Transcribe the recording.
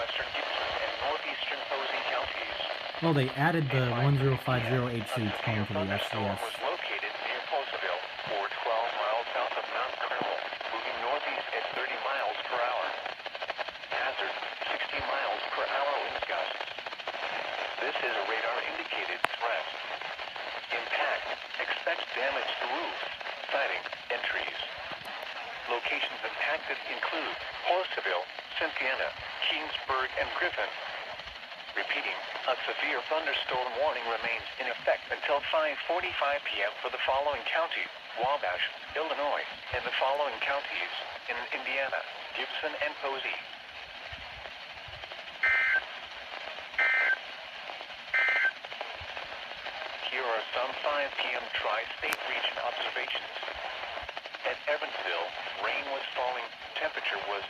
western Gibson and northeastern Posey counties. Well, they added the 1050HC tone to the thunderstorm FCS. was located near Poseyville, or 12 miles south of Mount Carmel, moving northeast at 30 miles per hour. Hazard, 60 miles per hour wind gusts. This is a radar-indicated threat. Impact, expect damage to roofs, siding, and trees. Locations impacted include Poseyville, Cynthiana, Keensburg, and Griffin. Repeating, a severe thunderstorm warning remains in effect until 5:45 p.m. for the following counties: Wabash, Illinois, and the following counties in Indiana: Gibson and Posey. Here are some 5 p.m. tri-state region observations. At Evansville, rain was falling, temperature was